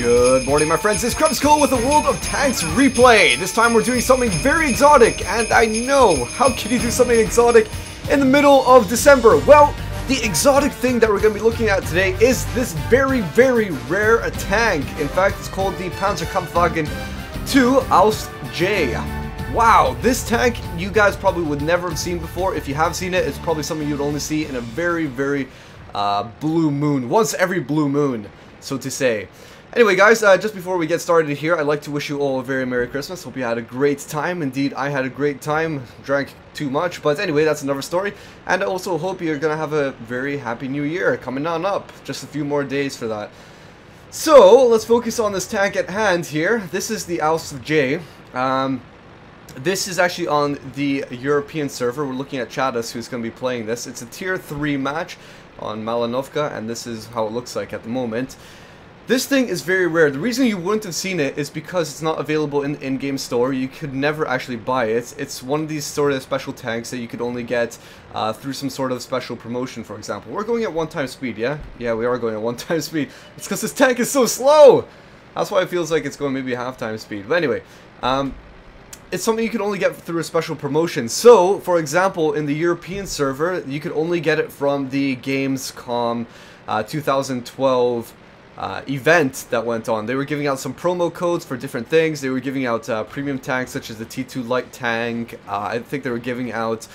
Good morning, my friends. It's KrebsCOHO with the World of Tanks replay. This time we're doing something very exotic, and I know, how can you do something exotic in the middle of December? Well, the exotic thing that we're going to be looking at today is this very, very rare tank. In fact, it's called the Panzerkampfwagen 2 Ausf J. Wow, this tank you guys probably would never have seen before. If you have seen it, it's probably something you'd only see in a very, very blue moon. Once every blue moon, so to say. Anyway, guys, just before we get started here, I'd like to wish you all a very Merry Christmas. Hope you had a great time. Indeed, I had a great time. Drank too much, but anyway, that's another story. And I also hope you're going to have a very happy new year coming on up. Just a few more days for that. So, let's focus on this tank at hand here. This is the Ausf J. This is actually on the European server. We're looking at Chadas, who's going to be playing this. It's a tier 3 match on Malinovka, and this is how it looks like at the moment. This thing is very rare. The reason you wouldn't have seen it is because it's not available in the in-game store. You could never actually buy it. It's one of these sort of special tanks that you could only get through some sort of special promotion, for example. We're going at 1x speed, yeah? Yeah, we are going at 1x speed. It's because this tank is so slow! That's why it feels like it's going maybe half-time speed. But anyway, it's something you can only get through a special promotion. So, for example, in the European server, you could only get it from the Gamescom 2012 event that went on. They were giving out some promo codes for different things. They were giving out premium tanks such as the T2 light tank. I think they were giving out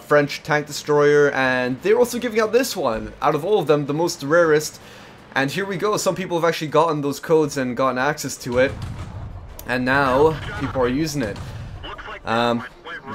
French tank destroyer, and they were also giving out this one. Out of all of them, the most rarest. And here we go. Some people have actually gotten those codes and gotten access to it, and now people are using it.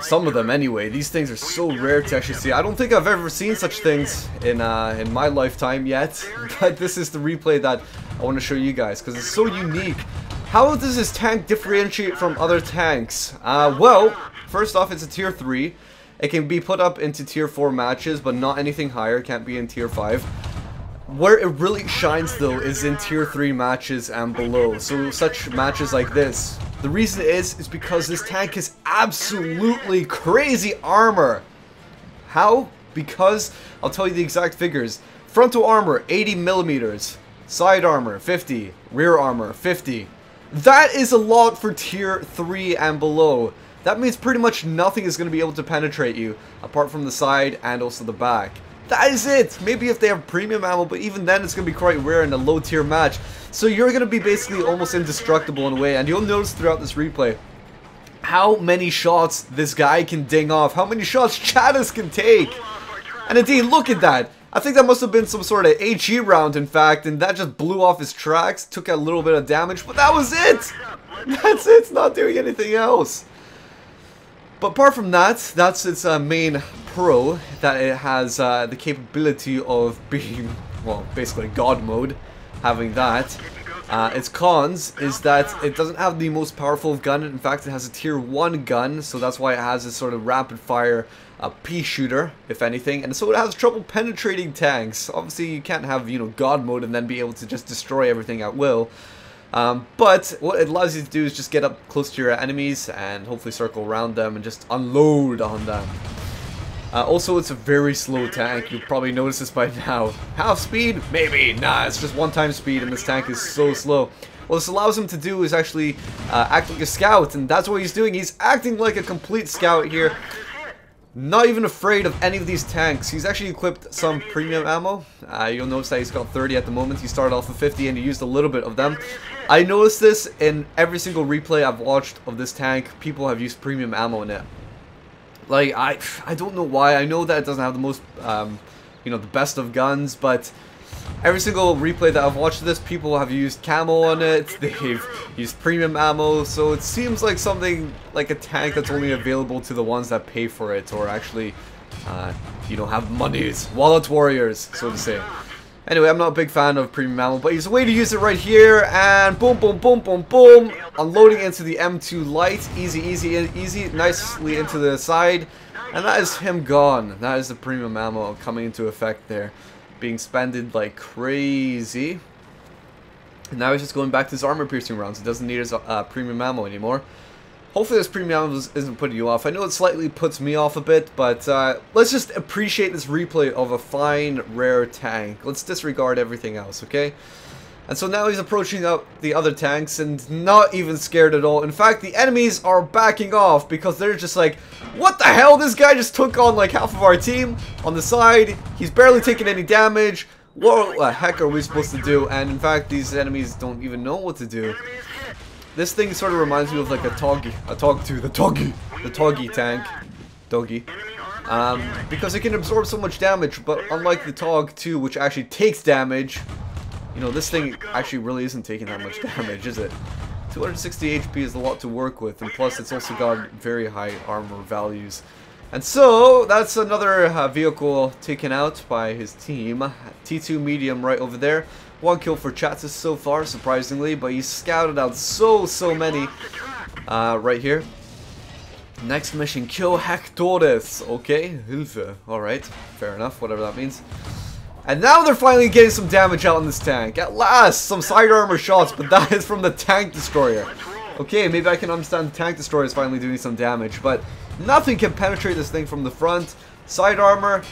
Some of them anyway. These things are so rare to actually see. I don't think I've ever seen such things in my lifetime yet, but this is the replay that I want to show you guys because it's so unique. How does this tank differentiate from other tanks? Well, first off, it's a tier 3. It can be put up into tier 4 matches, but not anything higher. It can't be in tier 5. Where it really shines though is in tier 3 matches and below, so such matches like this. The reason is because this tank is absolutely crazy armor. How? Because, I'll tell you the exact figures. Frontal armor, 80 millimeters. Side armor, 50. Rear armor, 50. That is a lot for tier 3 and below. That means pretty much nothing is going to be able to penetrate you, apart from the side and also the back. That is it! Maybe if they have premium ammo, but even then it's going to be quite rare in a low tier match. So you're going to be basically almost indestructible in a way, and you'll notice throughout this replay how many shots this guy can ding off, how many shots Chadas can take. And indeed, look at that! I think that must have been some sort of HE round, in fact, and that just blew off his tracks, took a little bit of damage, but that was it! That's it, it's not doing anything else. But apart from that, that's its main pro, that it has the capability of being, well, basically God mode, having that. Its cons is that it doesn't have the most powerful gun. In fact, it has a tier 1 gun, so that's why it has this sort of rapid fire pea shooter, if anything. And so it has trouble penetrating tanks. Obviously, you can't have, you know, God mode and then be able to just destroy everything at will. But what it allows you to do is just get up close to your enemies and hopefully circle around them and just unload on them. Also, it's a very slow tank. You'll probably notice this by now. Half speed? Maybe. Nah, it's just 1x speed and this tank is so slow. What this allows him to do is actually act like a scout, and that's what he's doing. He's acting like a complete scout here. Not even afraid of any of these tanks. He's actually equipped some premium ammo. You'll notice that he's got 30 at the moment. He started off with 50 and he used a little bit of them. I noticed this in every single replay I've watched of this tank. People have used premium ammo in it. Like, I don't know why. I know that it doesn't have the most, you know, the best of guns, but every single replay that I've watched of this, people have used camo on it, they've used premium ammo, so it seems like something, like a tank that's only available to the ones that pay for it, or actually, you know, have monies, wallet warriors, so to say. Anyway, I'm not a big fan of premium ammo, but there's a way to use it right here, and boom, boom, boom, boom, boom, unloading into the M2 Light, easy, easy, easy, nicely into the side, and that is him gone. That is the premium ammo coming into effect there, being spended like crazy. And now he's just going back to his armor piercing rounds. He doesn't need his premium ammo anymore. Hopefully this premium ammo isn't putting you off. I know it slightly puts me off a bit, but let's just appreciate this replay of a fine, rare tank. Let's disregard everything else, okay? And so now he's approaching up the other tanks and not even scared at all. In fact, the enemies are backing off because they're just like, what the hell? This guy just took on like half of our team on the side. He's barely taking any damage. What the heck are we supposed to do? And in fact, these enemies don't even know what to do. This thing sort of reminds me of like the Toggy tank. Doggy. Because it can absorb so much damage, but unlike the Tog 2, which actually takes damage, you know, this thing actually really isn't taking that much damage, is it? 260 HP is a lot to work with, and plus it's also got very high armor values. And so, that's another vehicle taken out by his team. T2 medium right over there. 1 kill for Chatus so far, surprisingly, but he's scouted out so many right here. Next mission, kill Hectores. Okay, Hilfe. Alright, fair enough, whatever that means. And now they're finally getting some damage out in this tank. At last, some side armor shots, but that is from the tank destroyer. Okay, maybe I can understand the tank destroyer is finally doing some damage, but nothing can penetrate this thing from the front. Side armor.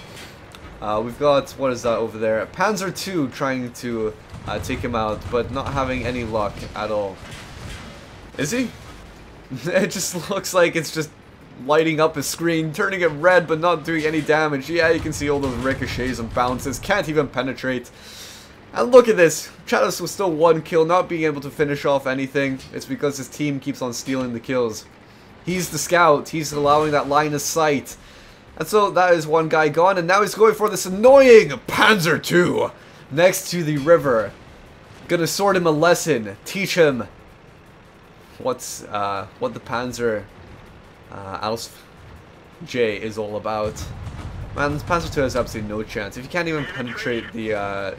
We've got, what is that over there? Panzer II trying to take him out, but not having any luck at all. Is he? It just looks like it's just lighting up his screen, turning it red, but not doing any damage. Yeah, you can see all those ricochets and bounces. Can't even penetrate. And look at this. Chatus was still 1 kill, not being able to finish off anything. It's because his team keeps on stealing the kills. He's the scout. He's allowing that line of sight. And so that is 1 guy gone, and now he's going for this annoying Panzer II next to the river. Gonna sort him a lesson. Teach him what the Panzer Ausf J is all about. Man, this Panzer II has absolutely no chance. If you can't even penetrate the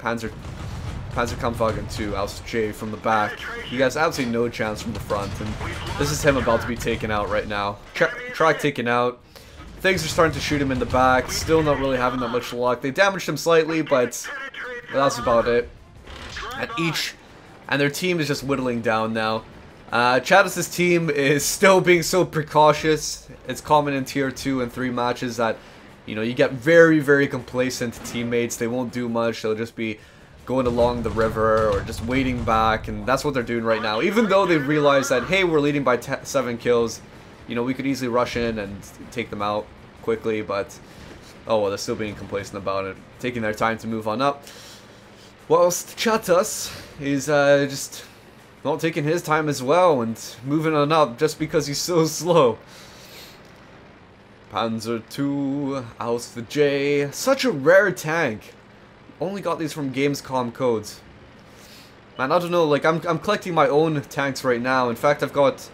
Panzerkampfwagen 2 Ausf J from the back, he has absolutely no chance from the front. And this is him about to be taken out right now. Track taken out. Things are starting to shoot him in the back. Still not really having that much luck. They damaged him slightly, but that's about it. And their team is just whittling down now. Chatus' team is still being so precautious. It's common in tier 2 and 3 matches that, you know, you get very complacent teammates. They won't do much. They'll just be going along the river or just waiting back, and that's what they're doing right now. Even though they realize that, hey, we're leading by 7 kills, you know, we could easily rush in and take them out quickly, but oh well, they're still being complacent about it, taking their time to move on up. Whilst Chatus is just not taking his time as well and moving on up just because he's so slow. Panzer II, Ausf J, such a rare tank. Only got these from Gamescom codes. Man, I don't know, like I'm collecting my own tanks right now. In fact, I've got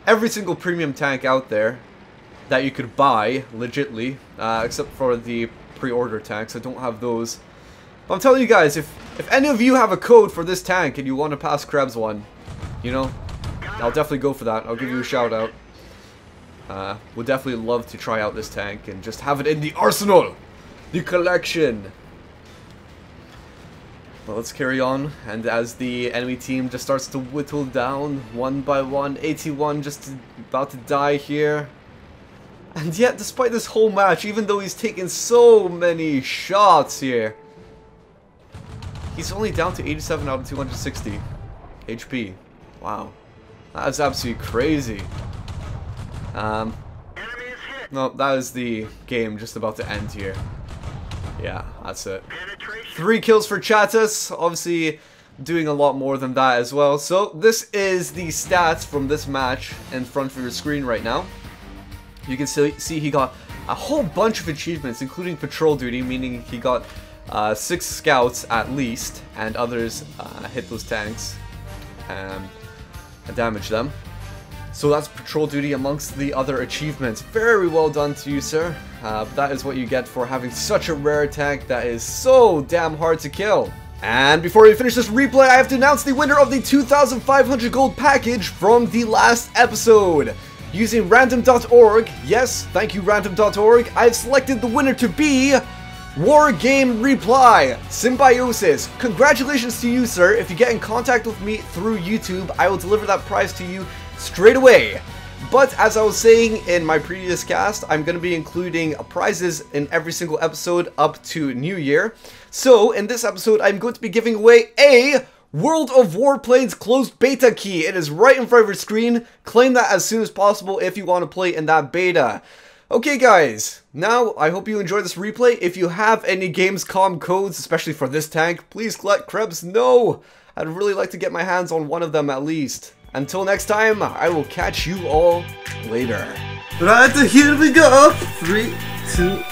every single premium tank out there that you could buy legitly, except for the pre-order tanks. I don't have those. But I'm telling you guys, if any of you have a code for this tank and you want to pass Krebs one, you know, I'll definitely go for that. I'll give you a shout out. Would definitely love to try out this tank and just have it in the arsenal, the collection. But let's carry on, and as the enemy team just starts to whittle down one by one, 81 just about to die here. And yet, despite this whole match, even though he's taken so many shots here, he's only down to 87 out of 260 HP. Wow. That's absolutely crazy. No, that is the game just about to end here. Yeah, that's it. 3 kills for Chatus, obviously doing a lot more than that as well. So this is the stats from this match in front of your screen right now. You can see he got a whole bunch of achievements, including patrol duty, meaning he got 6 scouts at least, and others hit those tanks and damage them. So that's patrol duty amongst the other achievements. Very well done to you, sir. That is what you get for having such a rare tank that is so damn hard to kill. And before we finish this replay, I have to announce the winner of the 2,500 gold package from the last episode. Using random.org, yes, thank you random.org, I've selected the winner to be War Game Reply Symbiosis. Congratulations to you, sir. If you get in contact with me through YouTube, I will deliver that prize to you straight away. But as I was saying in my previous cast, I'm going to be including prizes in every single episode up to New Year. So in this episode, I'm going to be giving away a World of Warplanes closed beta key. It is right in front of your screen. Claim that as soon as possible if you want to play in that beta. Okay guys, now I hope you enjoyed this replay. If you have any Gamescom codes, especially for this tank, please let Krebs know. I'd really like to get my hands on one of them at least. Until next time, I will catch you all later. Right, here we go. 3, 2,